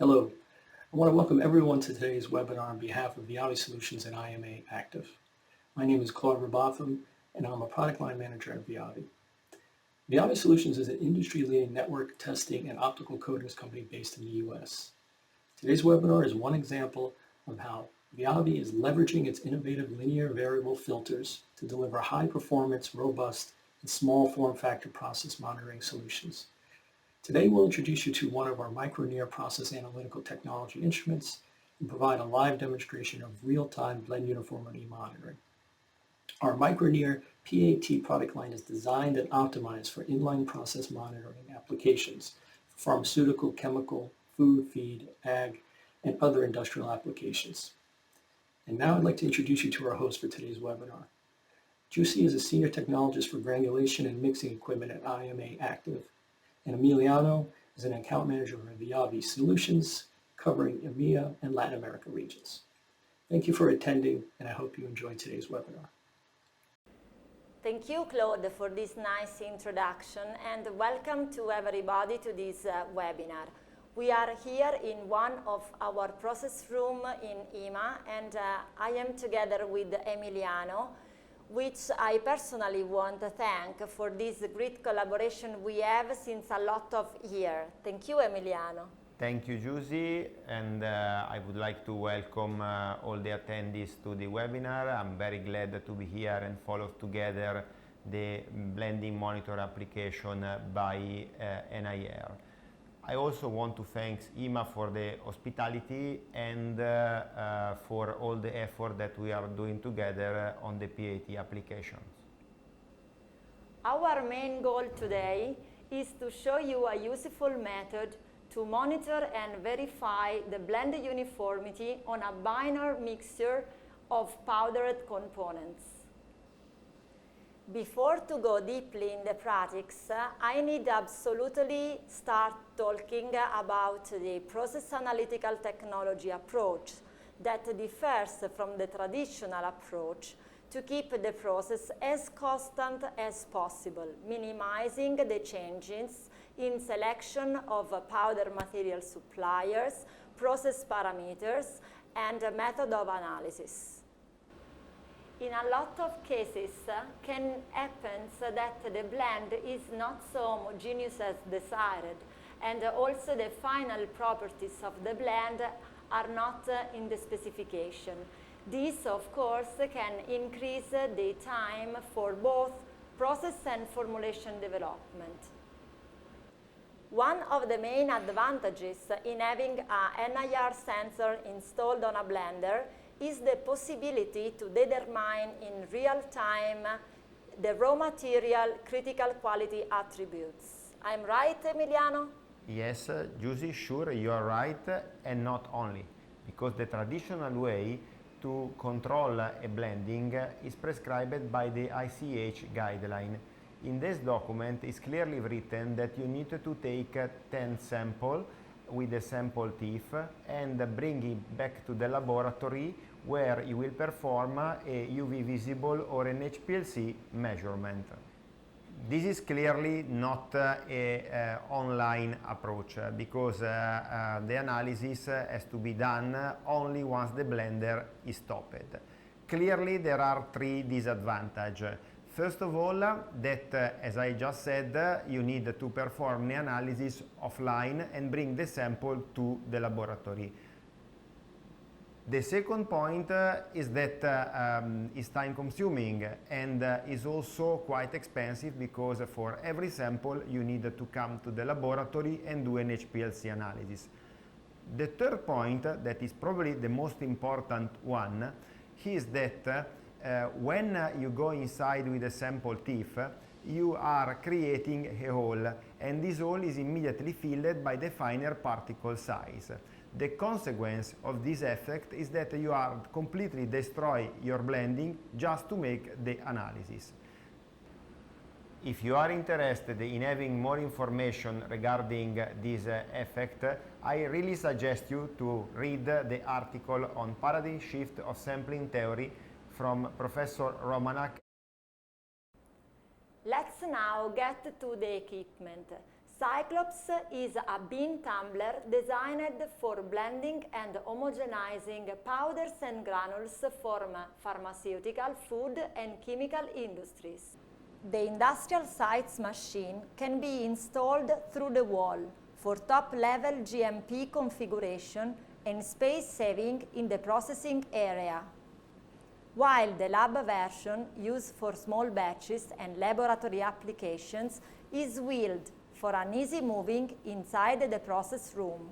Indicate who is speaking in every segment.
Speaker 1: Hello, I want to welcome everyone to today's webinar on behalf of Viavi Solutions and IMA Active. My name is Claude Robotham, and I'm a product line manager at Viavi. Viavi Solutions is an industry-leading network testing and optical coatings company based in the US. Today's webinar is one example of how Viavi is leveraging its innovative linear variable filters to deliver high-performance, robust, and small form factor process monitoring solutions. Today, we'll introduce you to one of our NIR process analytical technology instruments and provide a live demonstration of real-time blend uniformity monitoring. Our NIR PAT product line is designed and optimized for inline process monitoring applications for pharmaceutical, chemical, food, feed, ag, and other industrial applications. And now I'd like to introduce you to our host for today's webinar. Jussi is a senior technologist for granulation and mixing equipment at IMA Active, and Emiliano is an account manager for Viavi Solutions, covering EMEA and Latin America regions. Thank you for attending, and I hope you enjoyed today's webinar.
Speaker 2: Thank you, Claude, for this nice introduction, and welcome to everybody to this webinar. We are here in one of our process room in EMA, and I am together with Emiliano, which I personally want to thank for this great collaboration we have since a lot of years. Thank you, Emiliano.
Speaker 3: Thank you, Jussi, and I would like to welcome all the attendees to the webinar. I'm very glad to be here and follow together the blending monitor application by NIR. I also want to thank EMA for the hospitality and for all the effort that we are doing together on the PAT applications.
Speaker 2: Our main goal today is to show you a useful method to monitor and verify the blend uniformity on a binary mixture of powdered components. Before to go deeply in the practice, I need absolutely start talking about the process analytical technology approach that differs from the traditional approach to keep the process as constant as possible, minimizing the changes in selection of powder material suppliers, process parameters, and method of analysis. In a lot of cases, can happen that the blend is not so homogeneous as desired, and also the final properties of the blend are not in the specification. This, of course, can increase the time for both process and formulation development. One of the main advantages in having a NIR sensor installed on a blender is the possibility to determine in real time the raw material critical quality attributes. I'm right, Emiliano?
Speaker 3: Yes, Jussi, sure, you are right, and not only, because the traditional way to control a blending is prescribed by the ICH guideline. In this document, it's clearly written that you need to take 10 samples with a sample teeth and bring it back to the laboratory where you will perform a UV visible or an HPLC measurement. This is clearly not an online approach because the analysis has to be done only once the blender is stopped. Clearly there are three disadvantages. First of all, that as I just said, you need to perform the analysis offline and bring the sample to the laboratory. The second point is that it's time consuming and is also quite expensive because for every sample you need to come to the laboratory and do an HPLC analysis. The third point, that is probably the most important one, is that when you go inside with a sample teeth, you are creating a hole, and this hole is immediately filled by the finer particle size. The consequence of this effect is that you are completely destroy your blending just to make the analysis. If you are interested in having more information regarding this effect, I really suggest you to read the article on paradigm shift of sampling theory from Professor Romanak.
Speaker 2: Let's now get to the equipment. Cyclops is a bean tumbler designed for blending and homogenizing powders and granules for pharmaceutical, food and chemical industries. The industrial size machine can be installed through the wall for top-level GMP configuration and space saving in the processing area, while the lab version, used for small batches and laboratory applications, is wheeled for an easy moving inside the process room.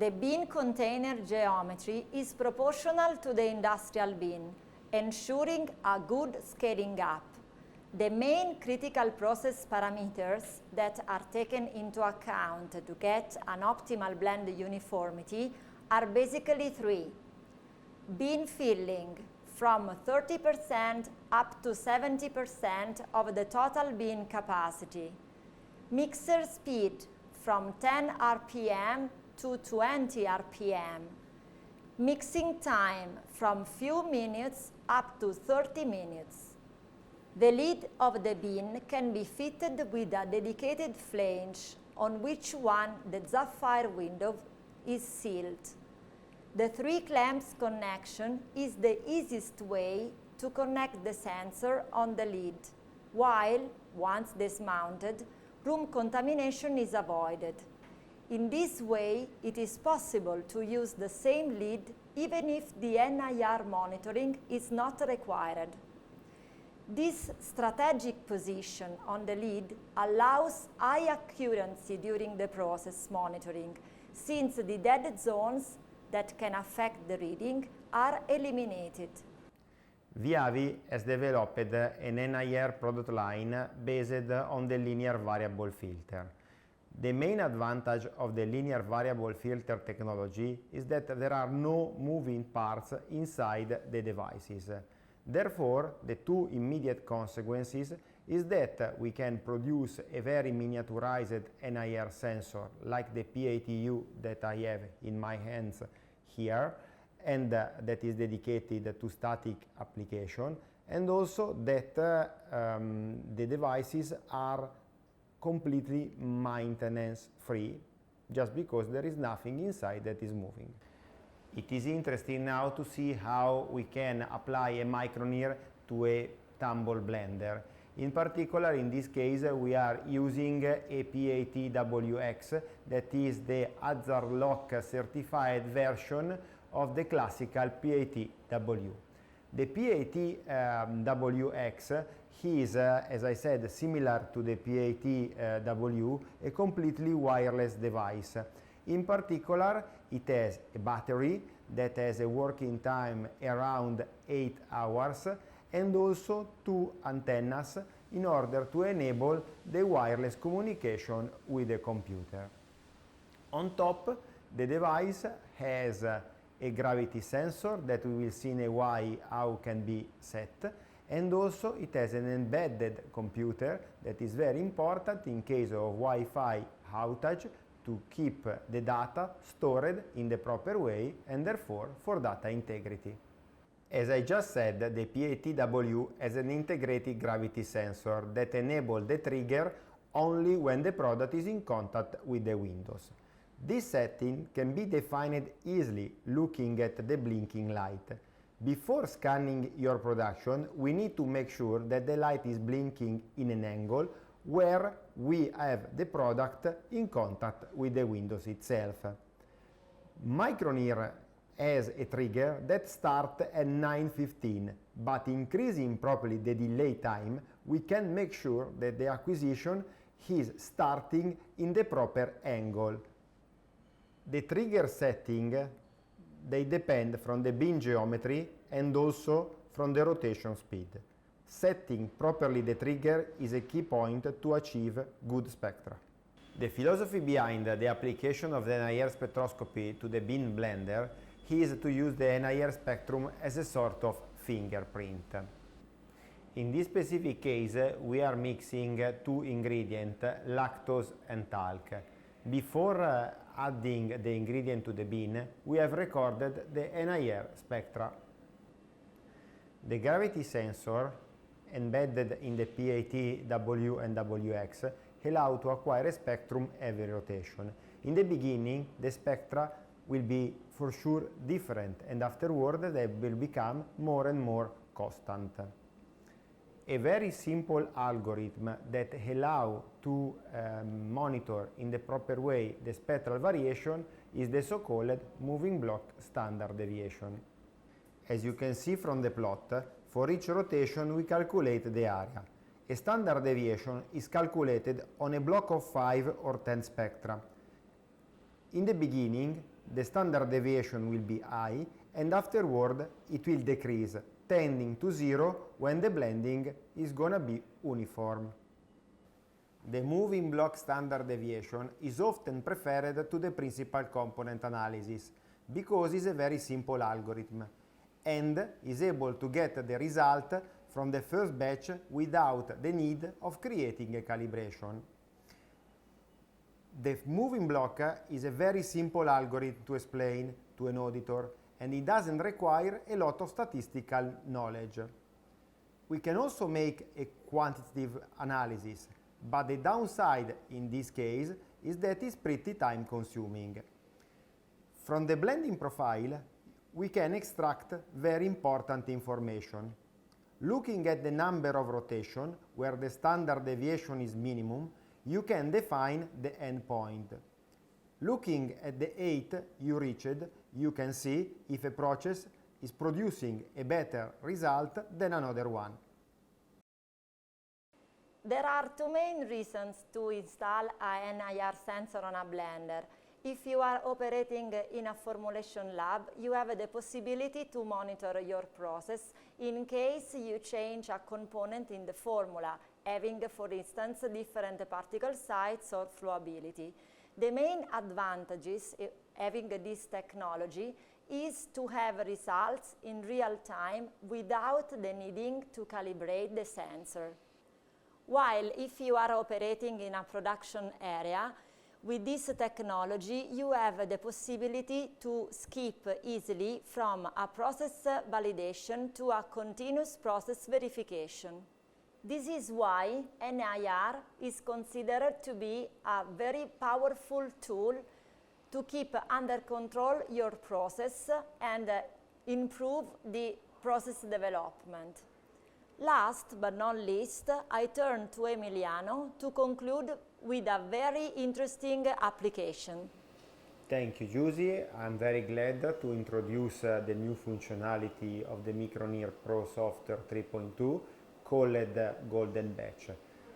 Speaker 2: The bean container geometry is proportional to the industrial bean, ensuring a good scaling up. The main critical process parameters that are taken into account to get an optimal blend uniformity are basically three: bean filling, from 30% up to 70% of the total bean capacity; mixer speed, from 10 rpm to 20 rpm; mixing time, from few minutes up to 30 minutes. The lid of the bin can be fitted with a dedicated flange on which the sapphire window is sealed. The 3 clamps connection is the easiest way to connect the sensor on the lid, while, once dismounted, room contamination is avoided. In this way, it is possible to use the same lid even if the NIR monitoring is not required. This strategic position on the lid allows high accuracy during the process monitoring, since the dead zones that can affect the reading are eliminated.
Speaker 3: Viavi has developed an NIR product line based on the linear variable filter. The main advantage of the linear variable filter technology is that there are no moving parts inside the devices. Therefore, the two immediate consequences is that we can produce a very miniaturized NIR sensor like the PATU that I have in my hands here, and that is dedicated to static application, and also that the devices are completely maintenance free, just because there is nothing inside that is moving. It is interesting now to see how we can apply a micro-NIR to a Tumble blender. In particular, in this case, we are using a PATWX, that is the hazard lock certified version of the classical PATW. The PATWX is, as I said, similar to the PATW, a completely wireless device. In particular, it has a battery that has a working time around 8 hours and also 2 antennas in order to enable the wireless communication with the computer. On top, the device has a gravity sensor that we will see in a while how can be set, and also it has an embedded computer that is very important in case of Wi-Fi outage to keep the data stored in the proper way and therefore for data integrity. As I just said, the PATW has an integrated gravity sensor that enables the trigger only when the product is in contact with the windows. This setting can be defined easily looking at the blinking light. Before scanning your production, we need to make sure that the light is blinking in an angle where we have the product in contact with the windows itself. Micro-NIR has a trigger that starts at 9:15, but increasing properly the delay time, we can make sure that the acquisition is starting in the proper angle. The trigger setting, they depend from the bean geometry and also from the rotation speed. Setting properly the trigger is a key point to achieve good spectra. The philosophy behind the application of the NIR spectroscopy to the bean blender is to use the NIR spectrum as a sort of fingerprint. In this specific case, we are mixing 2 ingredients, lactose and talc. Before adding the ingredient to the bean, we have recorded the NIR spectra. The gravity sensor embedded in the PATW and WX allow to acquire a spectrum every rotation. In the beginning, the spectra will be for sure different, and afterward they will become more and more constant. A very simple algorithm that allows to monitor in the proper way the spectral variation is the so-called moving block standard deviation. As you can see from the plot, for each rotation we calculate the area. A standard deviation is calculated on a block of 5 or 10 spectra. In the beginning, the standard deviation will be high, and afterward it will decrease, tending to 0 when the blending is gonna be uniform. The moving block standard deviation is often preferred to the principal component analysis because it's a very simple algorithm and is able to get the result from the first batch without the need of creating a calibration. The moving block is a very simple algorithm to explain to an auditor, and it doesn't require a lot of statistical knowledge. We can also make a quantitative analysis, but the downside in this case is that it's pretty time consuming. From the blending profile, we can extract very important information. Looking at the number of rotation, where the standard deviation is minimum, you can define the endpoint. Looking at the height you reached, you can see if a process is producing a better result than another one.
Speaker 2: There are two main reasons to install a NIR sensor on a blender. If you are operating in a formulation lab, you have the possibility to monitor your process in case you change a component in the formula, having, for instance, different particle size or flowability. The main advantages having this technology is to have results in real time without the needing to calibrate the sensor. While if you are operating in a production area, with this technology you have the possibility to skip easily from a process validation to a continuous process verification. This is why NIR is considered to be a very powerful tool to keep under control your process and improve the process development. Last but not least, I turn to Emiliano to conclude with a very interesting application.
Speaker 3: Thank you, Giusy. I'm very glad to introduce the new functionality of the NIR Pro Software 3.2 called Golden Batch.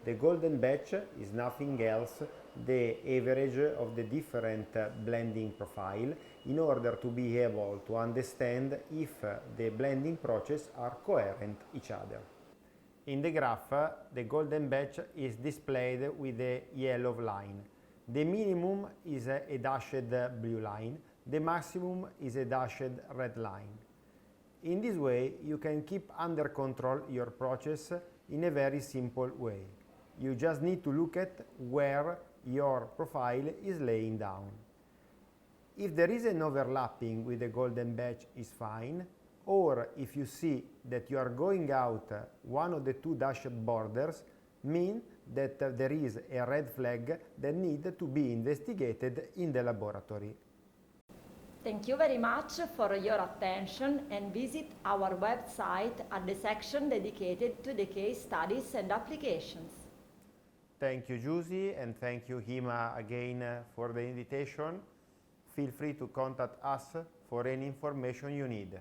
Speaker 3: The Golden Batch is nothing else the average of the different blending profile in order to be able to understand if the blending process are coherent each other. In the graph, the golden batch is displayed with a yellow line. The minimum is a dashed blue line. The maximum is a dashed red line. In this way, you can keep under control your process in a very simple way. You just need to look at where your profile is laying down. If there is an overlapping with the golden batch, is fine. Or if you see that you are going out one of the two dashed borders, mean that there is a red flag that needs to be investigated in the laboratory.
Speaker 2: Thank you very much for your attention, and visit our website at the section dedicated to the case studies and applications.
Speaker 3: Thank you, Giusy, and thank you, Hima, again for the invitation. Feel free to contact us for any information you need.